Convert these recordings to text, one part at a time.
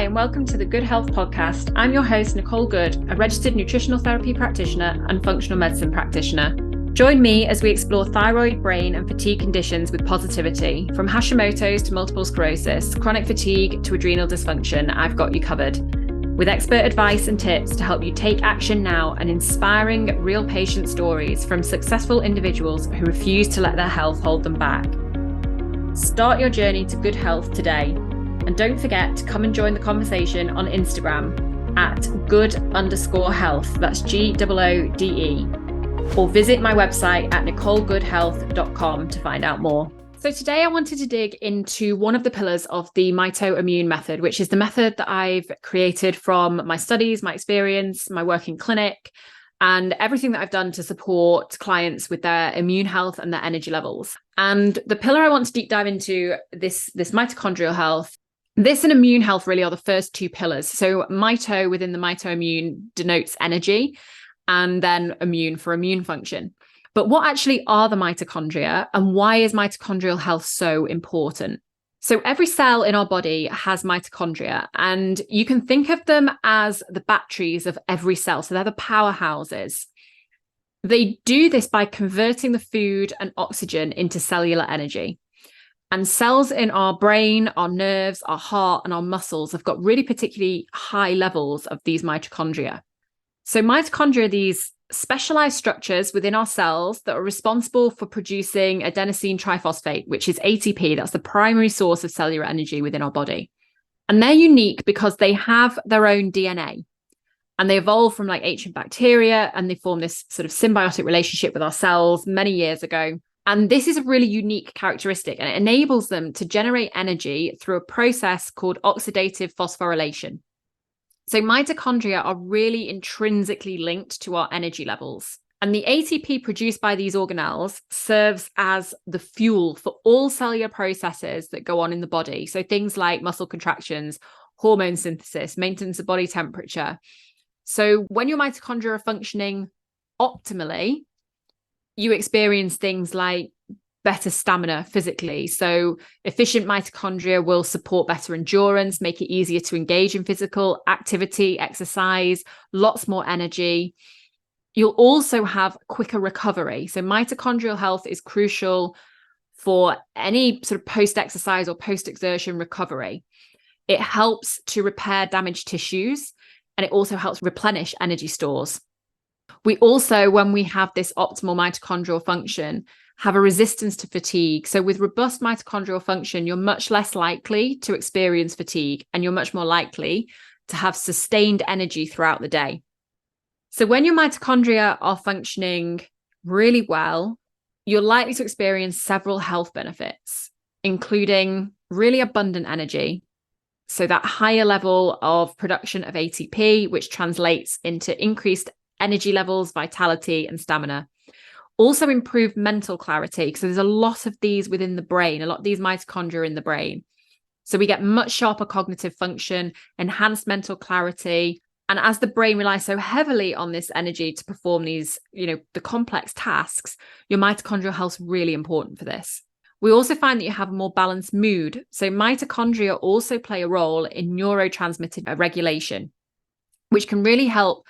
and welcome to the Good Health Podcast. I'm your host, Nicole Good, a registered nutritional therapy practitioner and functional medicine practitioner. Join me as we explore thyroid, brain, and fatigue conditions with positivity. From Hashimoto's to multiple sclerosis, chronic fatigue to adrenal dysfunction, I've got you covered. With expert advice and tips to help you take action now and inspiring real patient stories from successful individuals who refuse to let their health hold them back. Start your journey to good health today. And don't forget to come and join the conversation on Instagram at good_health. That's GOODE. Or visit my website at nicolegoodhealth.com to find out more. So today I wanted to dig into one of the pillars of the Mitoimmune method, which is the method that I've created from my studies, my experience, my work in clinic, and everything that I've done to support clients with their immune health and their energy levels. And the pillar I want to deep dive into this mitochondrial health. This and immune health really are the first two pillars. So mito within the Mitoimmune denotes energy, and then immune for immune function. But what actually are the mitochondria, and why is mitochondrial health so important? So every cell in our body has mitochondria, and you can think of them as the batteries of every cell. So they're the powerhouses. They do this by converting the food and oxygen into cellular energy. And cells in our brain, our nerves, our heart, and our muscles have got really particularly high levels of these mitochondria. So mitochondria are these specialized structures within our cells that are responsible for producing adenosine triphosphate, which is ATP. That's the primary source of cellular energy within our body. And they're unique because they have their own DNA. And they evolved from like ancient bacteria, and they form this sort of symbiotic relationship with our cells many years ago. And this is a really unique characteristic, and it enables them to generate energy through a process called oxidative phosphorylation. So mitochondria are really intrinsically linked to our energy levels. And the ATP produced by these organelles serves as the fuel for all cellular processes that go on in the body. So things like muscle contractions, hormone synthesis, maintenance of body temperature. So when your mitochondria are functioning optimally, you experience things like better stamina physically. So efficient mitochondria will support better endurance, make it easier to engage in physical activity, exercise, lots more energy. You'll also have quicker recovery. So mitochondrial health is crucial for any sort of post-exercise or post-exertion recovery. It helps to repair damaged tissues, and it also helps replenish energy stores. We also, when we have this optimal mitochondrial function, have a resistance to fatigue. So with robust mitochondrial function, you're much less likely to experience fatigue, and you're much more likely to have sustained energy throughout the day. So when your mitochondria are functioning really well, you're likely to experience several health benefits, including really abundant energy. So that higher level of production of ATP, which translates into increased energy levels, vitality, and stamina. Also improved mental clarity, because there's a lot of these within the brain, a lot of these mitochondria in the brain. So we get much sharper cognitive function, enhanced mental clarity. And as the brain relies so heavily on this energy to perform these, the complex tasks, your mitochondrial health is really important for this. We also find that you have a more balanced mood. So mitochondria also play a role in neurotransmitter regulation, which can really help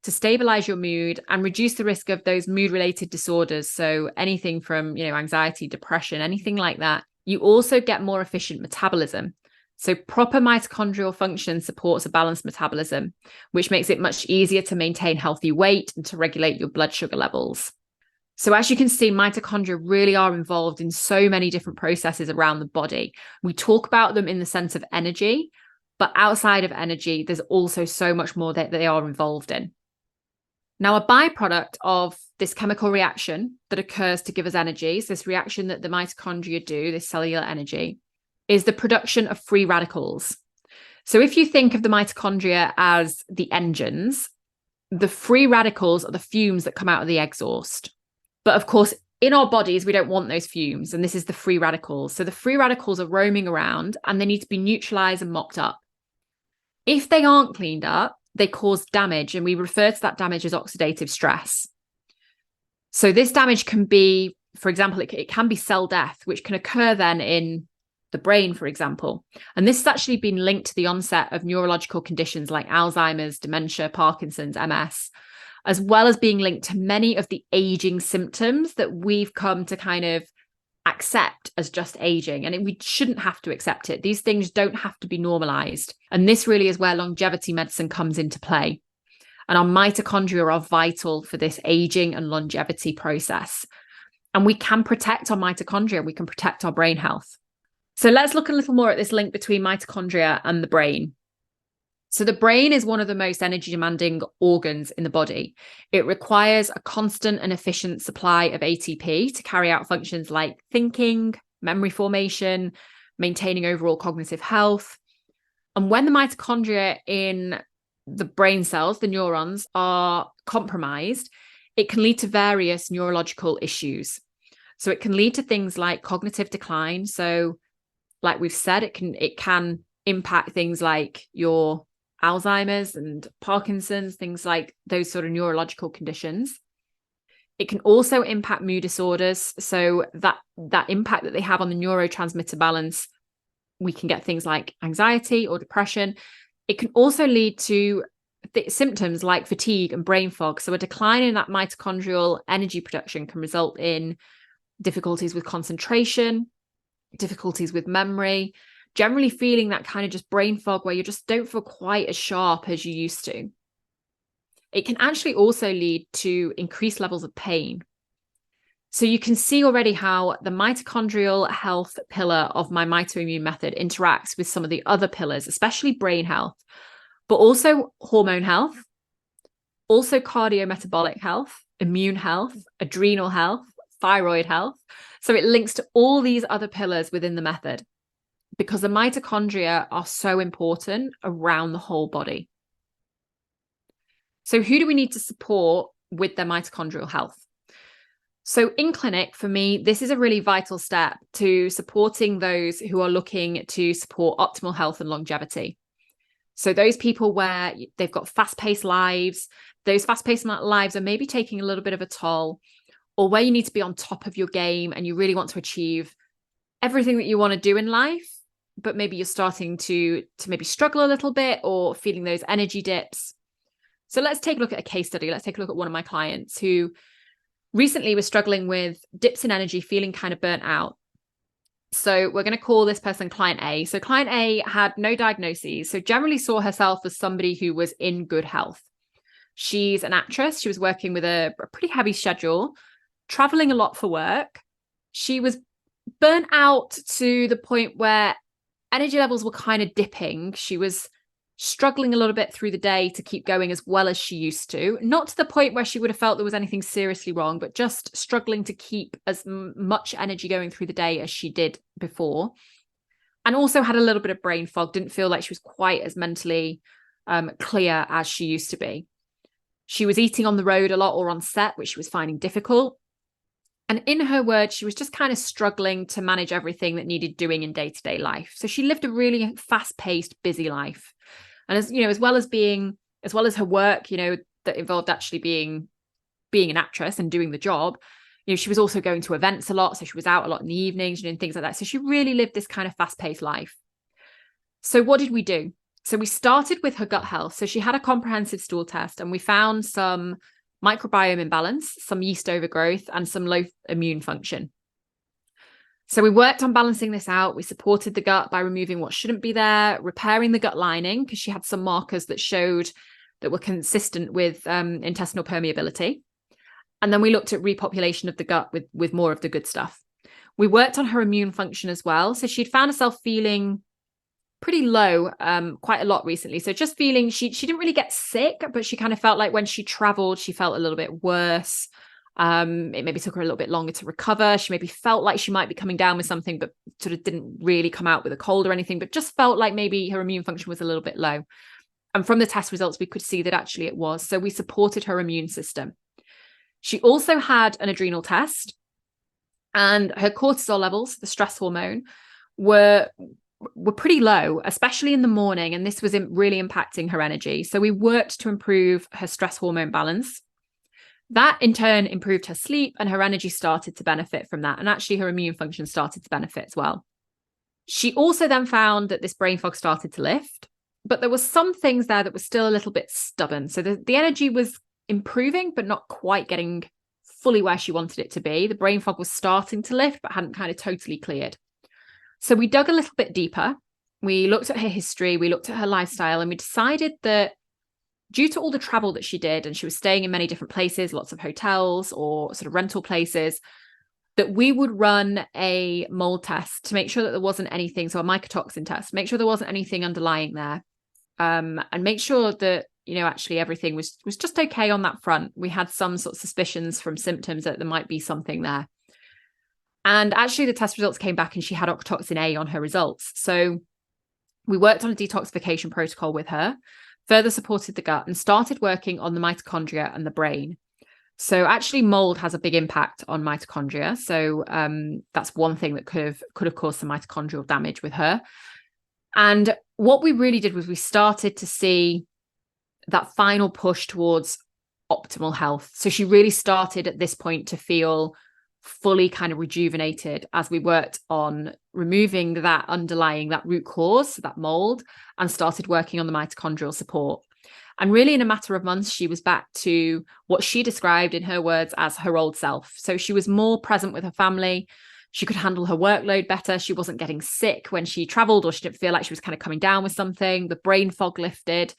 to stabilize your mood and reduce the risk of those mood-related disorders. So anything from, anxiety, depression, anything like that. You also get more efficient metabolism. So proper mitochondrial function supports a balanced metabolism, which makes it much easier to maintain healthy weight and to regulate your blood sugar levels. So as you can see, mitochondria really are involved in so many different processes around the body. We talk about them in the sense of energy, but outside of energy, there's also so much more that they are involved in. Now, a byproduct of this chemical reaction that occurs to give us energy, so this reaction that the mitochondria do, this cellular energy, is the production of free radicals. So if you think of the mitochondria as the engines, the free radicals are the fumes that come out of the exhaust. But of course, in our bodies, we don't want those fumes, and this is the free radicals. So the free radicals are roaming around, and they need to be neutralized and mopped up. If they aren't cleaned up, they cause damage, and we refer to that damage as oxidative stress. So this damage can be, for example, it can be cell death, which can occur then in the brain, for example. And this has actually been linked to the onset of neurological conditions like Alzheimer's, dementia, Parkinson's, MS, as well as being linked to many of the aging symptoms that we've come to kind of accept as just aging. And we shouldn't have to accept it. These things don't have to be normalized. And this really is where longevity medicine comes into play. And our mitochondria are vital for this aging and longevity process. And we can protect our mitochondria. We can protect our brain health. So let's look a little more at this link between mitochondria and the brain. So the brain is one of the most energy demanding organs in the body. It requires a constant and efficient supply of ATP to carry out functions like thinking, memory formation, maintaining overall cognitive health. And when the mitochondria in the brain cells, the neurons, are compromised, it can lead to various neurological issues. So it can lead to things like cognitive decline. So like we've said, it can impact things like your Alzheimer's and Parkinson's, things like those sort of neurological conditions. It can also impact mood disorders. So that impact that they have on the neurotransmitter balance, we can get things like anxiety or depression. It can also lead to symptoms like fatigue and brain fog. So a decline in that mitochondrial energy production can result in difficulties with concentration, difficulties with memory, generally feeling that kind of just brain fog where you just don't feel quite as sharp as you used to. It can actually also lead to increased levels of pain. So you can see already how the mitochondrial health pillar of my mitoimmune method interacts with some of the other pillars, especially brain health, but also hormone health, also cardiometabolic health, immune health, adrenal health, thyroid health. So it links to all these other pillars within the method, because the mitochondria are so important around the whole body. So who do we need to support with their mitochondrial health? So in clinic, for me, this is a really vital step to supporting those who are looking to support optimal health and longevity. So those people where they've got fast-paced lives, those fast-paced lives are maybe taking a little bit of a toll, or where you need to be on top of your game and you really want to achieve everything that you want to do in life, but maybe you're starting to maybe struggle a little bit or feeling those energy dips. So let's take a look at a case study. Let's take a look at one of my clients who recently was struggling with dips in energy, feeling kind of burnt out. So we're going to call this person client A. So client A had no diagnoses, so generally saw herself as somebody who was in good health. She's an actress. She was working with a pretty heavy schedule, traveling a lot for work. She was burnt out to the point where energy levels were kind of dipping. She was struggling a little bit through the day to keep going as well as she used to, not to the point where she would have felt there was anything seriously wrong, but just struggling to keep as much energy going through the day as she did before. And also had a little bit of brain fog, didn't feel like she was quite as mentally clear as she used to be. She was eating on the road a lot or on set, which she was finding difficult. And in her words, she was just kind of struggling to manage everything that needed doing in day-to-day life. So she lived a really fast-paced, busy life. And as well as her work, that involved actually being an actress and doing the job, she was also going to events a lot. So she was out a lot in the evenings, and things like that. So she really lived this kind of fast-paced life. So what did we do? So we started with her gut health. So she had a comprehensive stool test, and we found some microbiome imbalance, some yeast overgrowth, and some low immune function. So we worked on balancing this out. We supported the gut by removing what shouldn't be there, repairing the gut lining, because she had some markers that showed that were consistent with intestinal permeability. And then we looked at repopulation of the gut with more of the good stuff. We worked on her immune function as well. So she'd found herself feeling pretty low quite a lot recently. So just feeling she didn't really get sick, but she kind of felt like when she traveled, she felt a little bit worse. It maybe took her a little bit longer to recover. She maybe felt like she might be coming down with something, but sort of didn't really come out with a cold or anything, but just felt like maybe her immune function was a little bit low. And from the test results, we could see that actually it was. So we supported her immune system. She also had an adrenal test, and her cortisol levels, the stress hormone, were pretty low, especially in the morning. And this was really impacting her energy. So we worked to improve her stress hormone balance. That in turn improved her sleep, and her energy started to benefit from that. And actually her immune function started to benefit as well. She also then found that this brain fog started to lift, but there were some things there that were still a little bit stubborn. So the energy was improving, but not quite getting fully where she wanted it to be. The brain fog was starting to lift, but hadn't kind of totally cleared. So we dug a little bit deeper. We looked at her history, we looked at her lifestyle, and we decided that due to all the travel that she did, and she was staying in many different places, lots of hotels or sort of rental places, that we would run a mold test to make sure that there wasn't anything, so a mycotoxin test, make sure there wasn't anything underlying there, and make sure that, you know, actually everything was just okay on that front. We had some sort of suspicions from symptoms that there might be something there. And actually the test results came back and she had octotoxin A on her results. So we worked on a detoxification protocol with her, further supported the gut, and started working on the mitochondria and the brain. So actually mold has a big impact on mitochondria. So that's one thing that could have caused some mitochondrial damage with her. And what we really did was we started to see that final push towards optimal health. So she really started at this point to feel fully kind of rejuvenated as we worked on removing that root cause, that mold, and started working on the mitochondrial support. And really in a matter of months, she was back to what she described in her words as her old self. So she was more present with her family. She could handle her workload better. She wasn't getting sick when she traveled, or she didn't feel like she was kind of coming down with something. The brain fog lifted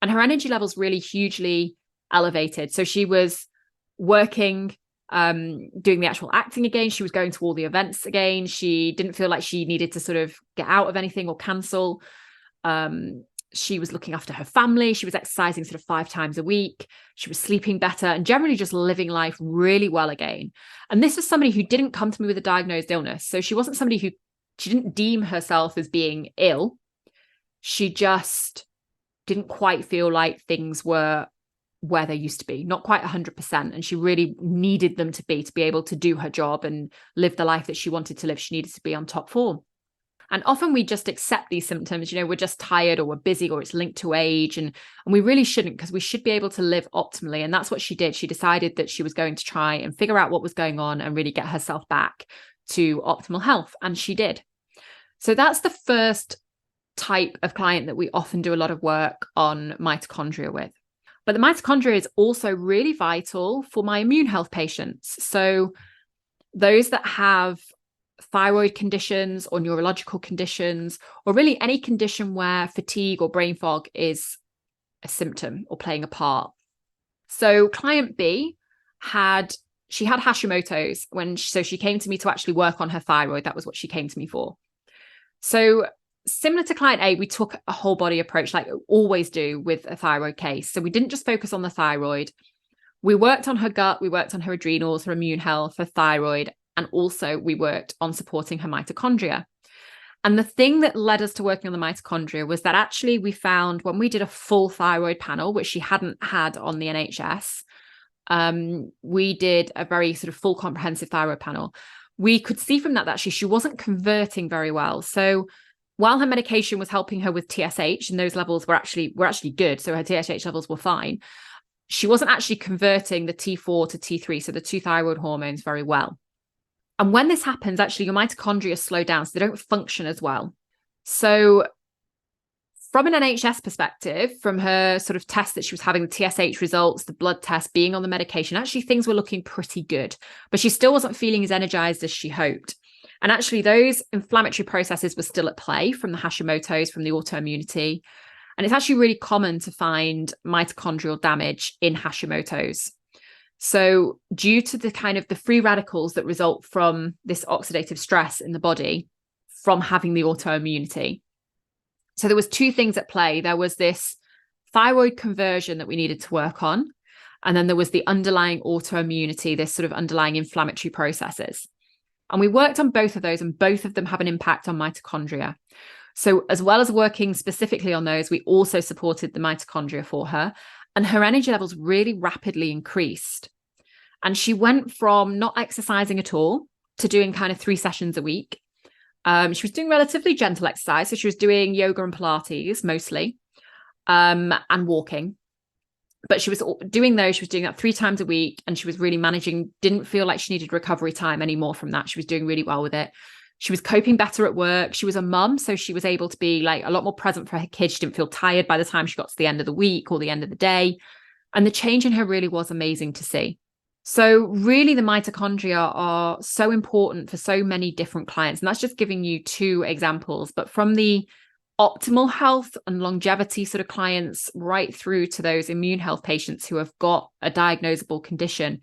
and her energy levels really hugely elevated. So she was working, doing the actual acting again. She was going to all the events again. She didn't feel like she needed to sort of get out of anything or cancel. She was looking after her family. She was exercising sort of 5 times a week. She was sleeping better and generally just living life really well again. And this was somebody who didn't come to me with a diagnosed illness. So she wasn't somebody she didn't deem herself as being ill. She just didn't quite feel like things were where they used to be, not quite 100%. And she really needed them to be able to do her job and live the life that she wanted to live. She needed to be on top form. And often we just accept these symptoms, you know, we're just tired or we're busy or it's linked to age. And we really shouldn't, because we should be able to live optimally. And that's what she did. She decided that she was going to try and figure out what was going on and really get herself back to optimal health. And she did. So that's the first type of client that we often do a lot of work on mitochondria with. But the mitochondria is also really vital for my immune health patients. So those that have thyroid conditions or neurological conditions, or really any condition where fatigue or brain fog is a symptom or playing a part. So client B had Hashimoto's so she came to me to actually work on her thyroid. That was what she came to me for. So similar to client A, we took a whole body approach like we always do with a thyroid case. So we didn't just focus on the thyroid. We worked on her gut, we worked on her adrenals, her immune health, her thyroid, and also we worked on supporting her mitochondria. And the thing that led us to working on the mitochondria was that actually we found when we did a full thyroid panel, which she hadn't had on the NHS, we did a very sort of full comprehensive thyroid panel. We could see from that actually she wasn't converting very well. So while her medication was helping her with TSH, and those levels were actually good, so her TSH levels were fine, she wasn't actually converting the T4 to T3, so the 2 thyroid hormones, very well. And when this happens, actually your mitochondria slow down, so they don't function as well. So from an NHS perspective, from her sort of test that she was having, the TSH results, the blood test, being on the medication, actually things were looking pretty good, but she still wasn't feeling as energized as she hoped. And actually those inflammatory processes were still at play from the Hashimoto's, from the autoimmunity. And it's actually really common to find mitochondrial damage in Hashimoto's. So due to the kind of the free radicals that result from this oxidative stress in the body from having the autoimmunity. So there was 2 things at play. There was this thyroid conversion that we needed to work on. And then there was the underlying autoimmunity, this sort of underlying inflammatory processes. And we worked on both of those, and both of them have an impact on mitochondria. So as well as working specifically on those, we also supported the mitochondria for her, and her energy levels really rapidly increased. And she went from not exercising at all to doing kind of 3 sessions a week. She was doing relatively gentle exercise. So she was doing yoga and Pilates mostly, and walking. But she was doing that 3 times a week, and she was really managing, didn't feel like she needed recovery time anymore from that. She was doing really well with it. She was coping better at work. She was a mum, so she was able to be like a lot more present for her kids. She didn't feel tired by the time she got to the end of the week or the end of the day. And the change in her really was amazing to see. So really the mitochondria are so important for so many different clients. And that's just giving you 2 examples, but from the optimal health and longevity sort of clients right through to those immune health patients who have got a diagnosable condition,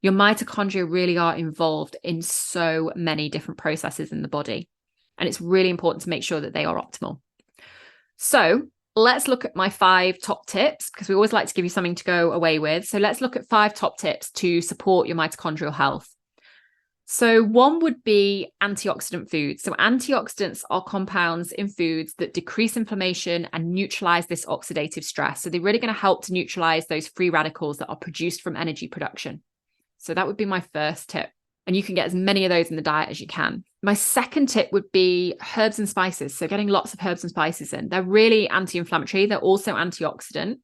your mitochondria really are involved in so many different processes in the body. And it's really important to make sure that they are optimal. So let's look at my 5 top tips, because we always like to give you something to go away with. So let's look at 5 top tips to support your mitochondrial health. So one would be antioxidant foods. So antioxidants are compounds in foods that decrease inflammation and neutralize this oxidative stress. So they're really going to help to neutralize those free radicals that are produced from energy production. So that would be my first tip. And you can get as many of those in the diet as you can. My second tip would be herbs and spices. So getting lots of herbs and spices in. They're really anti-inflammatory. They're also antioxidant.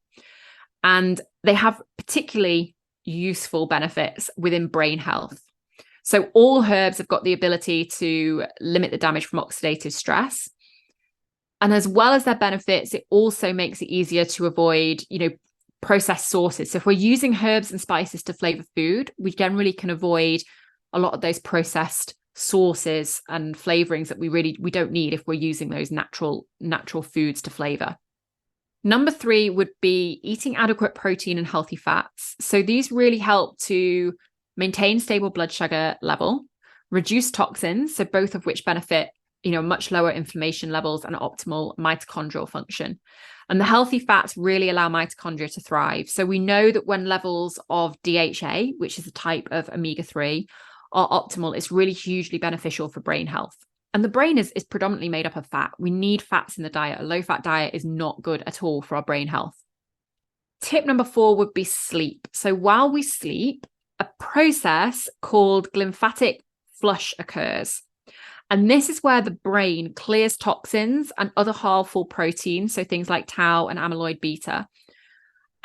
And they have particularly useful benefits within brain health. So all herbs have got the ability to limit the damage from oxidative stress. And as well as their benefits, it also makes it easier to avoid, processed sources. So if we're using herbs and spices to flavor food, we generally can avoid a lot of those processed sauces and flavorings that we don't need if we're using those natural foods to flavor. Number 3 would be eating adequate protein and healthy fats. So these really help to maintain stable blood sugar level, reduce toxins, so both of which benefit, much lower inflammation levels and optimal mitochondrial function. And the healthy fats really allow mitochondria to thrive. So we know that when levels of DHA, which is a type of omega-3, are optimal, it's really hugely beneficial for brain health. And the brain is predominantly made up of fat. We need fats in the diet. A low-fat diet is not good at all for our brain health. Tip number 4 would be sleep. So while we sleep, a process called glymphatic flush occurs. And this is where the brain clears toxins and other harmful proteins, so things like tau and amyloid beta.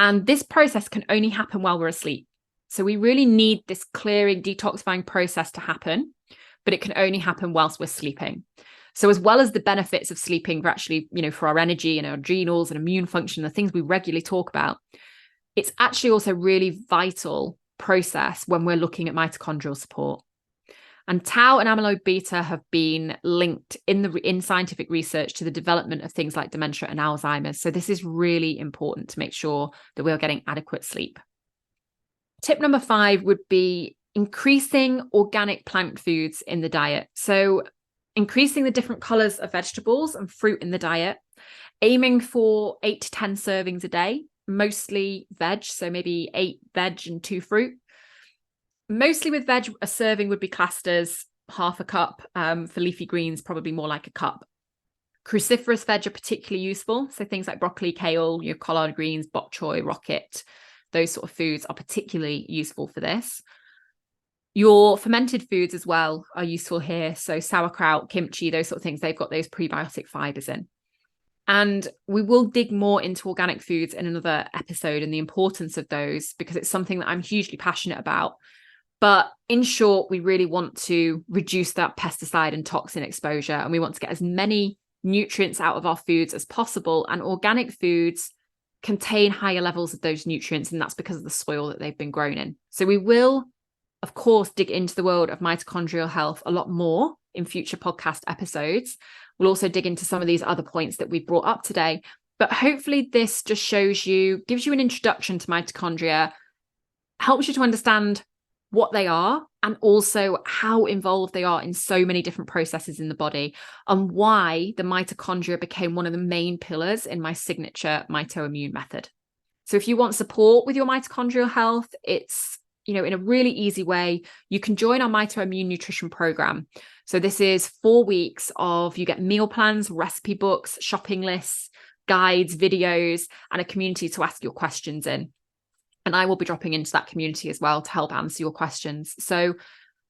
And this process can only happen while we're asleep. So we really need this clearing, detoxifying process to happen, but it can only happen whilst we're sleeping. So as well as the benefits of sleeping for actually, for our energy and our adrenals and immune function, the things we regularly talk about, it's actually also really vital process when we're looking at mitochondrial support. And tau and amyloid beta have been linked in scientific research to the development of things like dementia and Alzheimer's. So this is really important to make sure that we're getting adequate sleep. Tip number 5 would be increasing organic plant foods in the diet. So increasing the different colors of vegetables and fruit in the diet, aiming for 8 to 10 servings a day, mostly veg. So maybe 8 veg and 2 fruit. Mostly with veg, a serving would be classed as half a cup. For leafy greens, probably more like a cup. Cruciferous veg are particularly useful. So things like broccoli, kale, collard greens, bok choy, rocket, those sort of foods are particularly useful for this. Your fermented foods as well are useful here. So sauerkraut, kimchi, those sort of things, they've got those prebiotic fibers in. And we will dig more into organic foods in another episode and the importance of those, because it's something that I'm hugely passionate about. But in short, we really want to reduce that pesticide and toxin exposure, and we want to get as many nutrients out of our foods as possible. And organic foods contain higher levels of those nutrients, and that's because of the soil that they've been grown in. So we will, of course, dig into the world of mitochondrial health a lot more in future podcast episodes. We'll also dig into some of these other points that we've brought up today. But hopefully this just gives you an introduction to mitochondria, helps you to understand what they are, and also how involved they are in so many different processes in the body, and why the mitochondria became one of the main pillars in my signature MitoImmune method. So if you want support with your mitochondrial health, it's, in a really easy way, you can join our MitoImmune nutrition program. So this is 4 weeks of, you get meal plans, recipe books, shopping lists, guides, videos, and a community to ask your questions in. And I will be dropping into that community as well to help answer your questions. So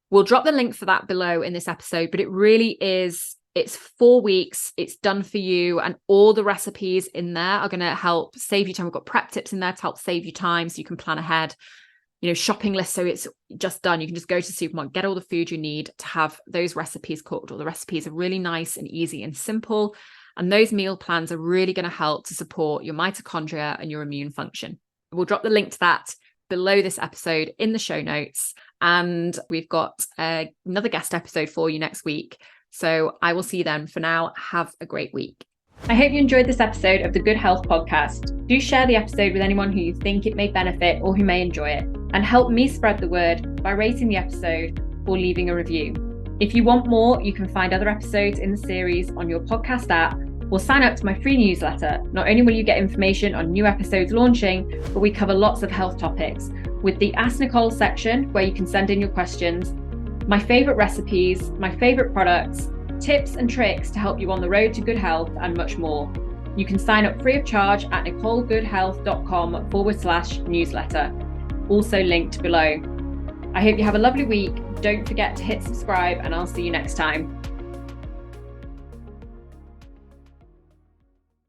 we'll drop the link for that below in this episode, but it really is, it's 4 weeks, it's done for you. And all the recipes in there are going to help save you time. We've got prep tips in there to help save you time so you can plan ahead. shopping list so it's just done. You can just go to the supermarket, get all the food you need to have those recipes cooked. All the recipes are really nice and easy and simple. And those meal plans are really going to help to support your mitochondria and your immune function. We'll drop the link to that below this episode in the show notes. And we've got another guest episode for you next week. So I will see you then. For now, have a great week. I hope you enjoyed this episode of the Good Health Podcast. Do share the episode with anyone who you think it may benefit or who may enjoy it. And help me spread the word by rating the episode or leaving a review. If you want more, you can find other episodes in the series on your podcast app or sign up to my free newsletter. Not only will you get information on new episodes launching, but we cover lots of health topics with the Ask Nicole section where you can send in your questions, my favorite recipes, my favorite products, tips and tricks to help you on the road to good health, and much more. You can sign up free of charge at nicolegoodhealth.com/newsletter, also linked below. I hope you have a lovely week. Don't forget to hit subscribe, and I'll see you next time.